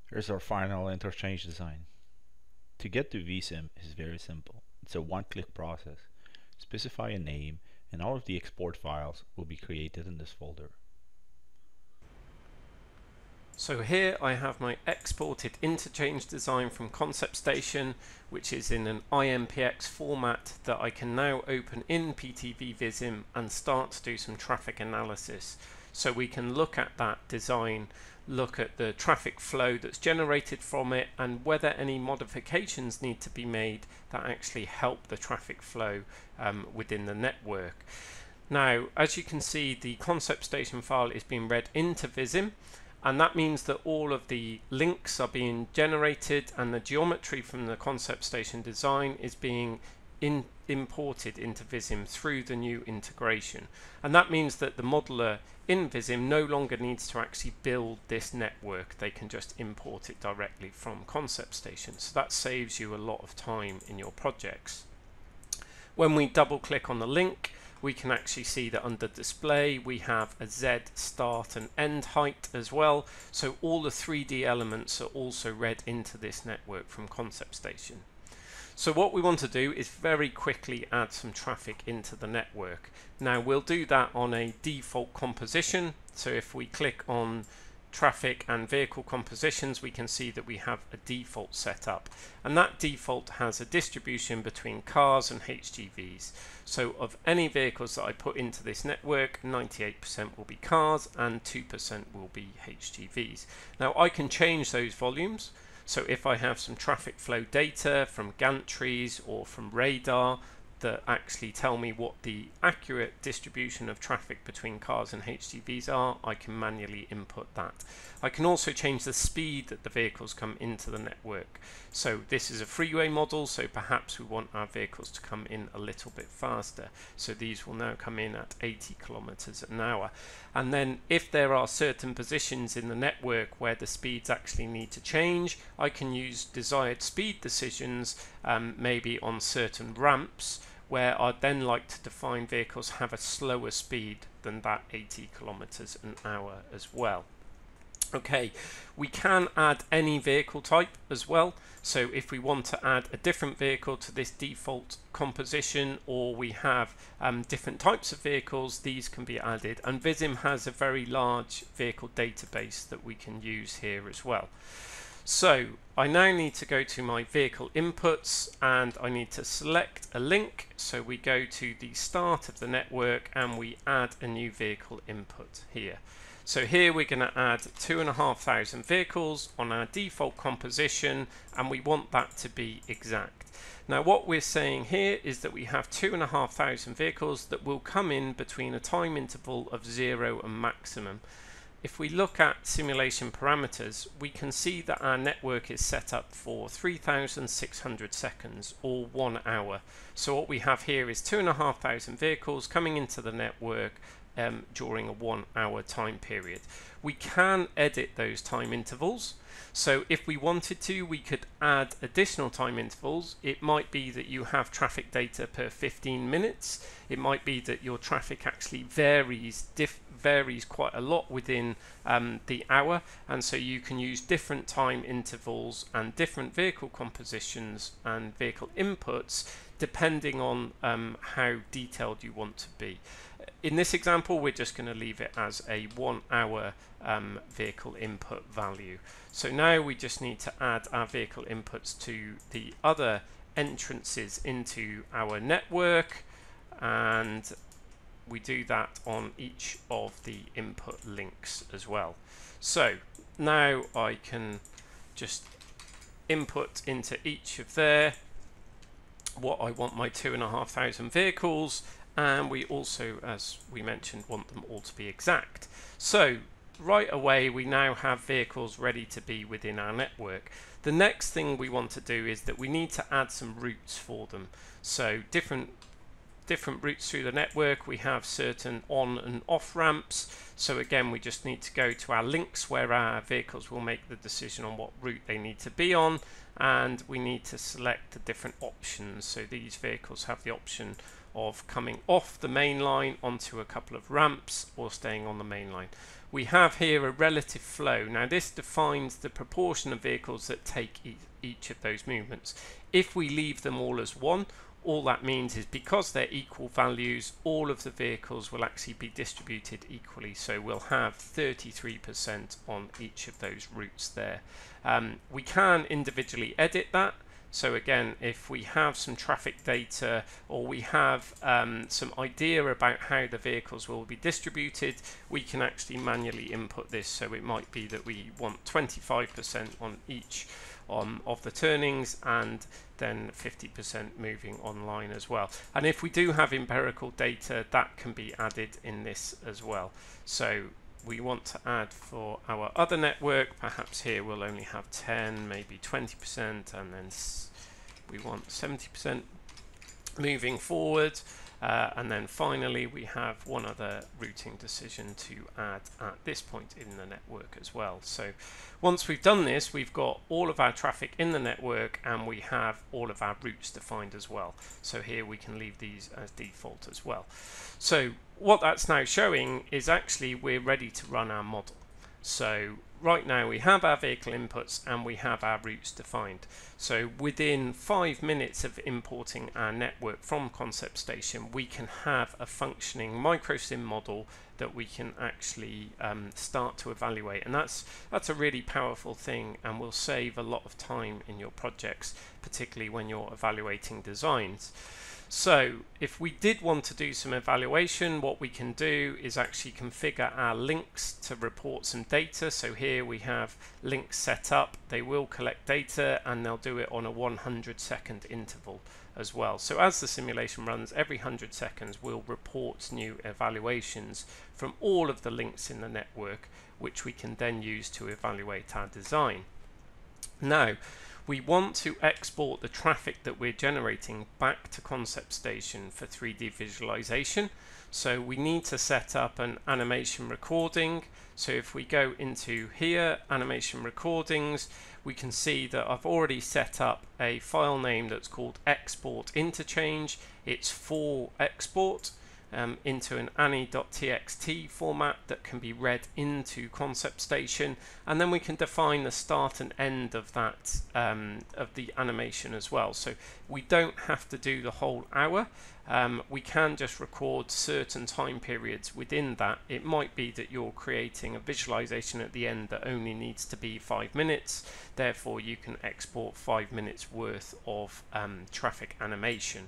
Here's our final interchange design. To get to VISSIM is very simple. It's a one-click process. Specify a name and all of the export files will be created in this folder. So here I have my exported interchange design from ConceptStation, which is in an IMPX format that I can now open in PTV VISSIM and start to do some traffic analysis. So we can look at that design, look at the traffic flow that's generated from it, and whether any modifications need to be made that actually help the traffic flow within the network. Now, as you can see, the ConceptStation file is being read into VISSIM, and that means that all of the links are being generated and the geometry from the ConceptStation design is being imported into VISSIM through the new integration. And that means that the modeler in VISSIM no longer needs to actually build this network. They can just import it directly from ConceptStation. So that saves you a lot of time in your projects. When we double click on the link, we can actually see that under display we have a Z start and end height as well. So all the 3D elements are also read into this network from ConceptStation. So what we want to do is very quickly add some traffic into the network. Now we'll do that on a default composition. So if we click on traffic and vehicle compositions, we can see that we have a default setup, and that default has a distribution between cars and HGVs. So of any vehicles that I put into this network, 98% will be cars and 2% will be HGVs. Now I can change those volumes. So if I have some traffic flow data from gantries or from radar that actually tell me what the accurate distribution of traffic between cars and HGVs are, I can manually input that. I can also change the speed that the vehicles come into the network. So this is a freeway model, so perhaps we want our vehicles to come in a little bit faster. So these will now come in at 80 kilometers an hour. And then if there are certain positions in the network where the speeds actually need to change, I can use desired speed decisions, maybe on certain ramps, where I'd then like to define vehicles have a slower speed than that 80 kilometers an hour as well. Okay, we can add any vehicle type as well. So if we want to add a different vehicle to this default composition, or we have different types of vehicles, these can be added. And VISSIM has a very large vehicle database that we can use here as well. So I now need to go to my vehicle inputs and I need to select a link. So we go to the start of the network and we add a new vehicle input here. So here we're going to add 2,500 vehicles on our default composition, and we want that to be exact. Now what we're saying here is that we have 2,500 vehicles that will come in between a time interval of 0 and maximum. If we look at simulation parameters, we can see that our network is set up for 3,600 seconds, or 1 hour. So what we have here is 2,500 vehicles coming into the network during a 1 hour time period. We can edit those time intervals. So if we wanted to, we could add additional time intervals. It might be that you have traffic data per 15 minutes. It might be that your traffic actually varies quite a lot within the hour, and so you can use different time intervals and different vehicle compositions and vehicle inputs depending on how detailed you want to be. In this example, we're just going to leave it as a 1 hour vehicle input value. So now we just need to add our vehicle inputs to the other entrances into our network, and we do that on each of the input links as well. So now I can just input into each of there what I want my 2,500 vehicles, and we also, as we mentioned, want them all to be exact. So right away we now have vehicles ready to be within our network. The next thing we want to do is that we need to add some routes for them. So different routes through the network, we have certain on and off ramps. So again, we just need to go to our links where our vehicles will make the decision on what route they need to be on, and we need to select the different options. So these vehicles have the option of coming off the main line onto a couple of ramps or staying on the main line. we have here a relative flow. Now this defines the proportion of vehicles that take each of those movements. If we leave them all as 1, all that means is because they're equal values, all of the vehicles will actually be distributed equally. So we'll have 33% on each of those routes there. We can individually edit that. So again, if we have some traffic data or we have some idea about how the vehicles will be distributed, we can actually manually input this. So it might be that we want 25% on each of the turnings and then 50% moving online as well. And if we do have empirical data, that can be added in this as well. So we want to add for our other network, perhaps here we'll only have 10, maybe 20%, and then we want 70% moving forward. And then finally we have one other routing decision to add at this point in the network as well. So once we've done this, we've got all of our traffic in the network and we have all of our routes defined as well. So here we can leave these as default as well. So what that's now showing is actually we're ready to run our model. So right now we have our vehicle inputs and we have our routes defined. So within 5 minutes of importing our network from ConceptStation, we can have a functioning microsim model that we can actually start to evaluate, and that's a really powerful thing and will save a lot of time in your projects, particularly when you're evaluating designs. So if we did want to do some evaluation, what we can do is actually configure our links to report some data. So here we have links set up. They will collect data and they'll do it on a 100-second interval as well. So as the simulation runs, every 100 seconds we'll report new evaluations from all of the links in the network, which we can then use to evaluate our design. Now, we want to export the traffic that we're generating back to ConceptStation for 3D visualization. So we need to set up an animation recording. So if we go into here, animation recordings, we can see that I've already set up a file name that's called export interchange. It's for export into an ani.txt format that can be read into ConceptStation, and then we can define the start and end of that of the animation as well. So we don't have to do the whole hour. We can just record certain time periods within that. It might be that you're creating a visualization at the end that only needs to be 5 minutes, therefore you can export 5 minutes worth of traffic animation.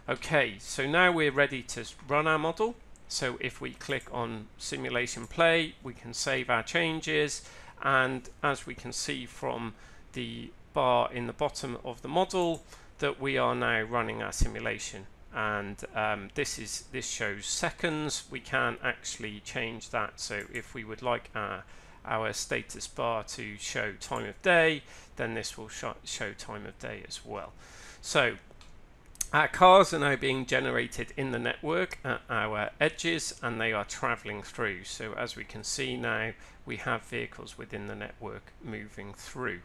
Okay, so now we're ready to run our model. So if we click on simulation play, we can save our changes, and as we can see from the bar in the bottom of the model, that we are now running our simulation. And this shows seconds. We can actually change that. So if we would like our status bar to show time of day, then this will show time of day as well. So our cars are now being generated in the network at our edges and they are traveling through. So as we can see now, we have vehicles within the network moving through.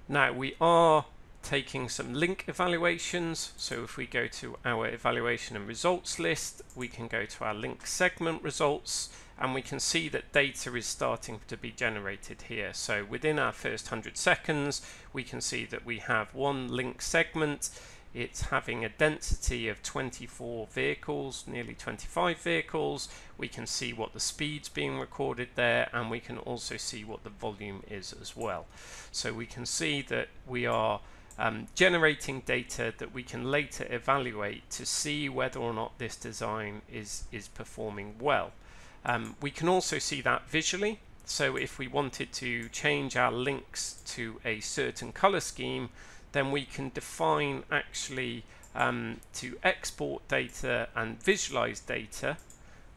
Now we are taking some link evaluations. So if we go to our evaluation and results list, we can go to our link segment results and we can see that data is starting to be generated here. So within our first 100 seconds, we can see that we have one link segment. It's having a density of 24 vehicles, nearly 25 vehicles. We can see what the speed's being recorded there, and we can also see what the volume is as well. So we can see that we are generating data that we can later evaluate to see whether or not this design is performing well. We can also see that visually. So if we wanted to change our links to a certain color scheme, then we can define actually to export data and visualize data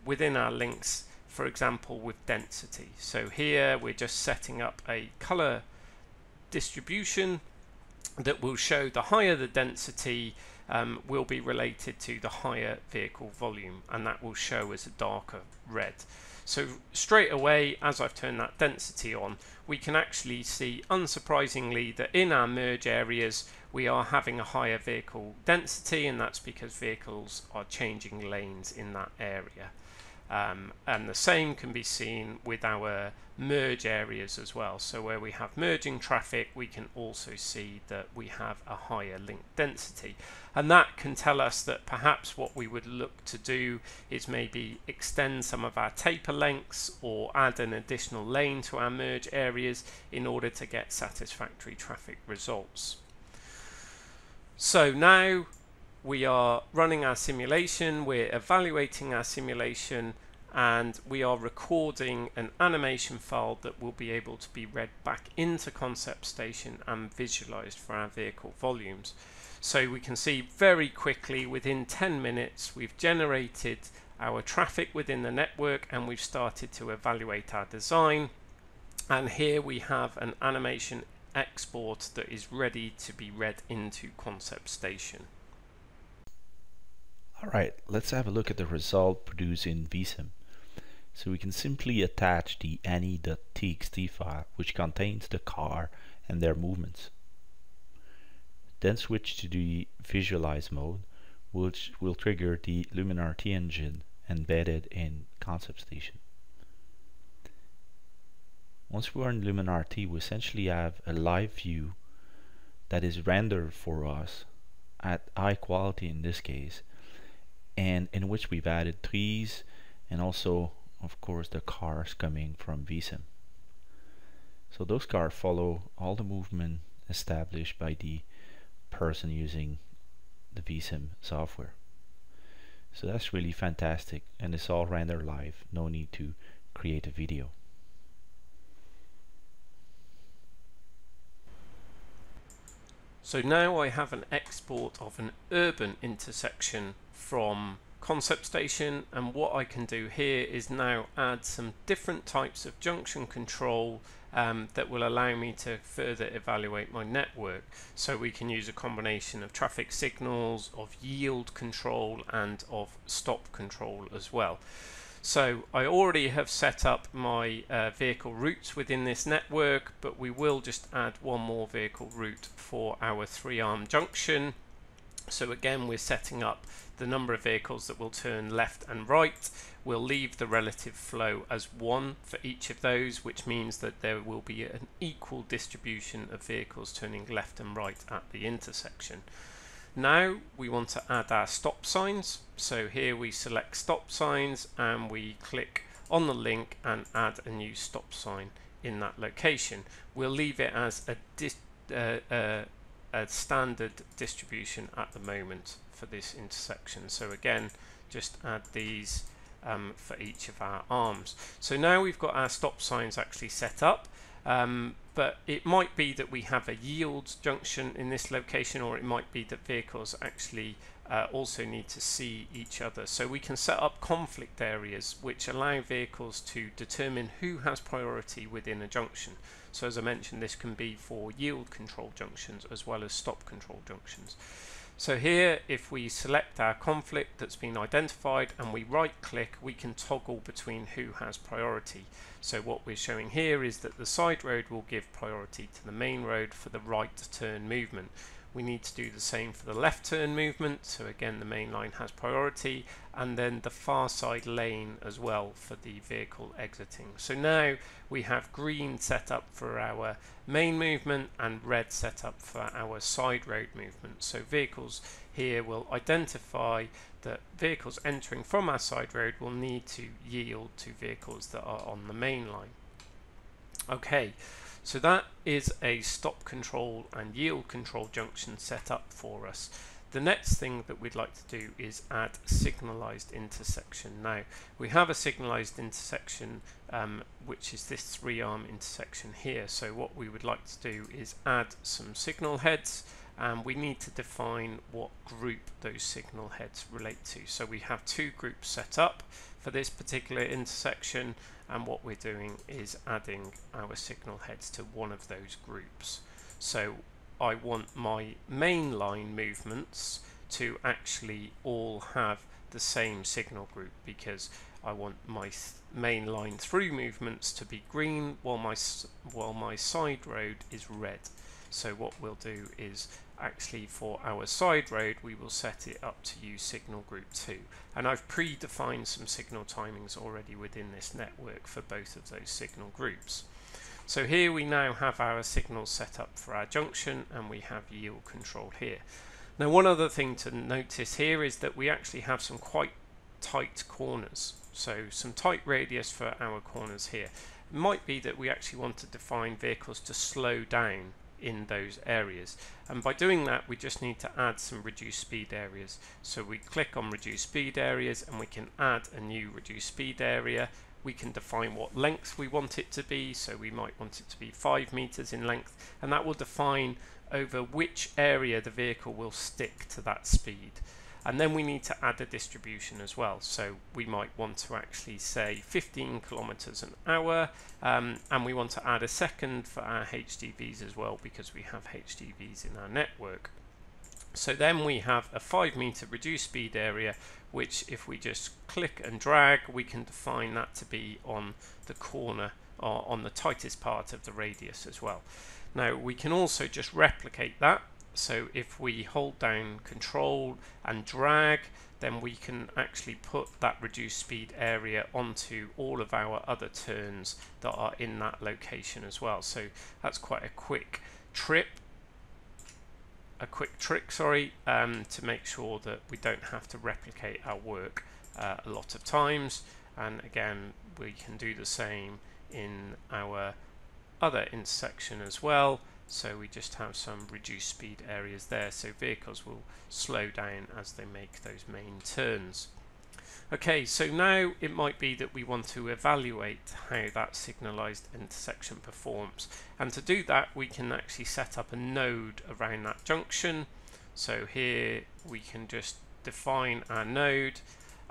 within our links, for example with density. So here we're just setting up a color distribution that will show the higher the density will be related to the higher vehicle volume, and that will show as a darker red. So straight away, as I've turned that density on, we can actually see, unsurprisingly, that in our merge areas we are having a higher vehicle density, and that's because vehicles are changing lanes in that area. And the same can be seen with our merge areas as well. So where we have merging traffic, we can also see that we have a higher link density, and that can tell us that perhaps what we would look to do is maybe extend some of our taper lengths or add an additional lane to our merge areas in order to get satisfactory traffic results. So now we are running our simulation, we're evaluating our simulation, and we are recording an animation file that will be able to be read back into ConceptStation and visualized for our vehicle volumes. So we can see very quickly, within 10 minutes, we've generated our traffic within the network and we've started to evaluate our design. And here we have an animation export that is ready to be read into ConceptStation. Alright, let's have a look at the result produced in VISSIM. So we can simply attach the any.txt file, which contains the car and their movements. Then switch to the visualize mode, which will trigger the LumenRT engine embedded in ConceptStation. Once we are in LumenRT, we essentially have a live view that is rendered for us at high quality in this case, and in which we've added trees and also of course the cars coming from VISSIM. So those cars follow all the movement established by the person using the VISSIM software. So that's really fantastic, and it's all rendered live, no need to create a video. So now I have an export of an urban intersection from ConceptStation, and what I can do here is now add some different types of junction control that will allow me to further evaluate my network. So we can use a combination of traffic signals, of yield control, and of stop control as well. So I already have set up my vehicle routes within this network, but we will just add one more vehicle route for our 3-arm junction. So again, we're setting up the number of vehicles that will turn left and right. We'll leave the relative flow as 1 for each of those, which means that there will be an equal distribution of vehicles turning left and right at the intersection. Now we want to add our stop signs. So here we select stop signs and we click on the link and add a new stop sign in that location. We'll leave it as a standard distribution at the moment for this intersection. So again, just add these for each of our arms. So now we've got our stop signs actually set up, but it might be that we have a yield junction in this location, or it might be that vehicles actually also need to see each other. So we can set up conflict areas which allow vehicles to determine who has priority within a junction. So as I mentioned, this can be for yield control junctions as well as stop control junctions. So here, if we select our conflict that's been identified and we right click, we can toggle between who has priority. So what we're showing here is that the side road will give priority to the main road for the right turn movement. We need to do the same for the left turn movement, so again the main line has priority, and then the far side lane as well for the vehicle exiting. So now we have green set up for our main movement and red set up for our side road movement. So vehicles here will identify that vehicles entering from our side road will need to yield to vehicles that are on the main line. Okay. So that is a stop control and yield control junction set up for us. The next thing that we'd like to do is add signalized intersection. Now we have a signalized intersection which is this 3-arm intersection here. So what we would like to do is add some signal heads, and we need to define what group those signal heads relate to. So we have 2 groups set up for this particular intersection, and what we're doing is adding our signal heads to one of those groups. So I want my main line movements to actually all have the same signal group, because I want my main line through movements to be green while my side road is red. So what we'll do is actually for our side road we will set it up to use signal group 2, and I've predefined some signal timings already within this network for both of those signal groups. So here we now have our signals set up for our junction, and we have yield control here. Now one other thing to notice here is that we actually have some quite tight corners, so some tight radius for our corners here. It might be that we actually want to define vehicles to slow down in those areas, and by doing that we just need to add some reduced speed areas. So we click on reduced speed areas and we can add a new reduced speed area. We can define what length we want it to be, so we might want it to be 5 meters in length, and that will define over which area the vehicle will stick to that speed. And then we need to add a distribution as well, so we might want to actually say 15 kilometers an hour, and we want to add a second for our HDVs as well, because we have HDVs in our network. So then we have a 5 meter reduced speed area, which if we just click and drag, we can define that to be on the corner or on the tightest part of the radius as well. Now we can also just replicate that. So if we hold down control and drag, then we can actually put that reduced speed area onto all of our other turns that are in that location as well. So that's quite a quick trick, to make sure that we don't have to replicate our work a lot of times. And again, we can do the same in our other intersection as well. So we just have some reduced speed areas there, so vehicles will slow down as they make those main turns. Okay, so now it might be that we want to evaluate how that signalized intersection performs, and to do that we can actually set up a node around that junction. So here we can just define our node,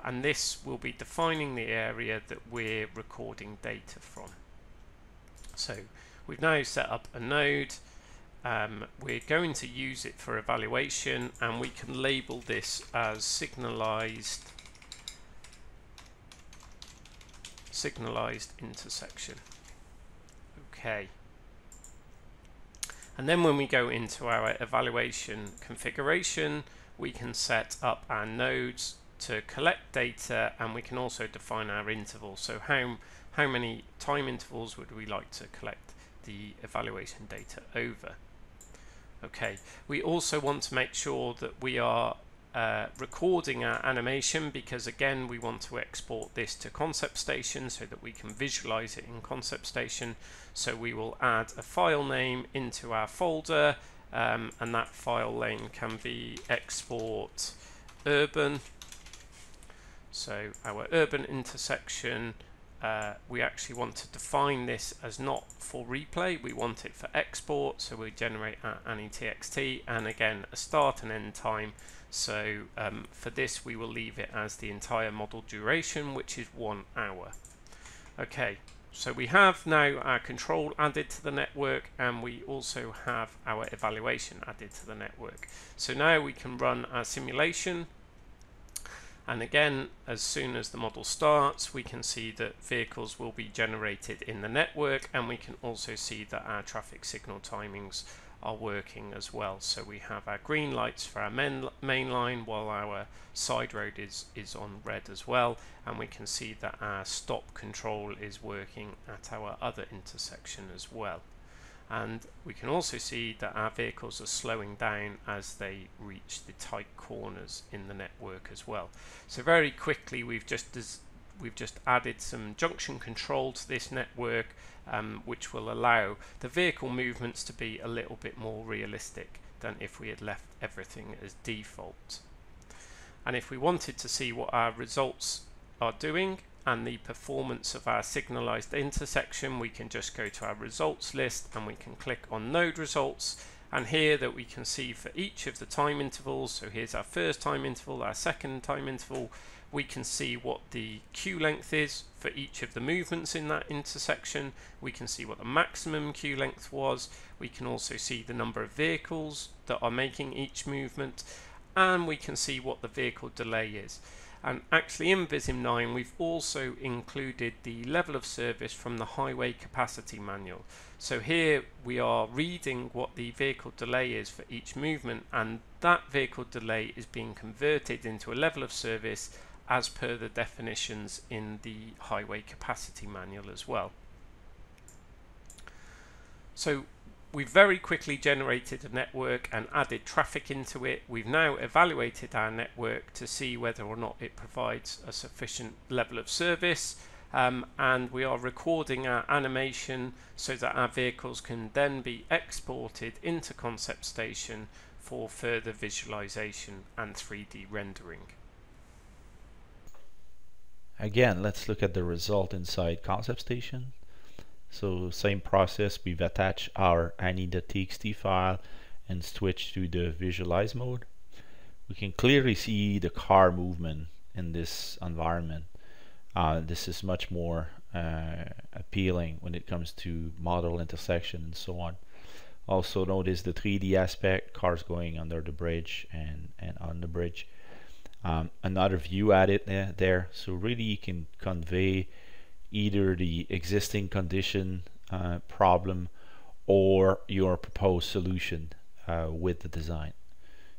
and this will be defining the area that we're recording data from. So we've now set up a node. We're going to use it for evaluation, and we can label this as signalized intersection. Okay, and then when we go into our evaluation configuration, we can set up our nodes to collect data, and we can also define our interval. So how many time intervals would we like to collect the evaluation data over? Okay, we also want to make sure that we are recording our animation, because again we want to export this to ConceptStation so that we can visualize it in ConceptStation. So we will add a file name into our folder, and that file name can be export urban. So our urban intersection, we actually want to define this as not for replay, we want it for export, so we generate our ANI.txt, and again a start and end time. So for this we will leave it as the entire model duration, which is 1 hour. Okay, so we have now our control added to the network, and we also have our evaluation added to the network. So now we can run our simulation. And again, as soon as the model starts, we can see that vehicles will be generated in the network, and we can also see that our traffic signal timings are working as well. So we have our green lights for our main line, while our side road is on red as well, and we can see that our stop control is working at our other intersection as well. And we can also see that our vehicles are slowing down as they reach the tight corners in the network as well. So very quickly we've just added some junction control to this network, which will allow the vehicle movements to be a little bit more realistic than if we had left everything as default. And if we wanted to see what our results are doing and the performance of our signalized intersection, we can just go to our results list and we can click on node results, and here that we can see for each of the time intervals. So here's our first time interval, our second time interval. We can see what the queue length is for each of the movements in that intersection. We can see what the maximum queue length was. We can also see the number of vehicles that are making each movement, and we can see what the vehicle delay is. And actually in VISSIM 9 we've also included the level of service from the highway capacity manual. So here we are reading what the vehicle delay is for each movement, and that vehicle delay is being converted into a level of service as per the definitions in the highway capacity manual as well. So we've very quickly generated a network and added traffic into it. We've now evaluated our network to see whether or not it provides a sufficient level of service, and we are recording our animation so that our vehicles can then be exported into ConceptStation for further visualization and 3D rendering. Again, let's look at the result inside ConceptStation. So same process, we've attached our ani.txt file and switched to the visualize mode. We can clearly see the car movement in this environment. This is much more appealing when it comes to model intersection and so on. Also notice the 3D aspect, cars going under the bridge and on the bridge. Another view added there, so really you can convey either the existing condition problem or your proposed solution with the design.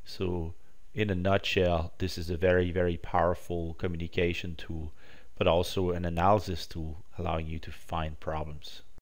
So in a nutshell, this is a very, very powerful communication tool, but also an analysis tool allowing you to find problems.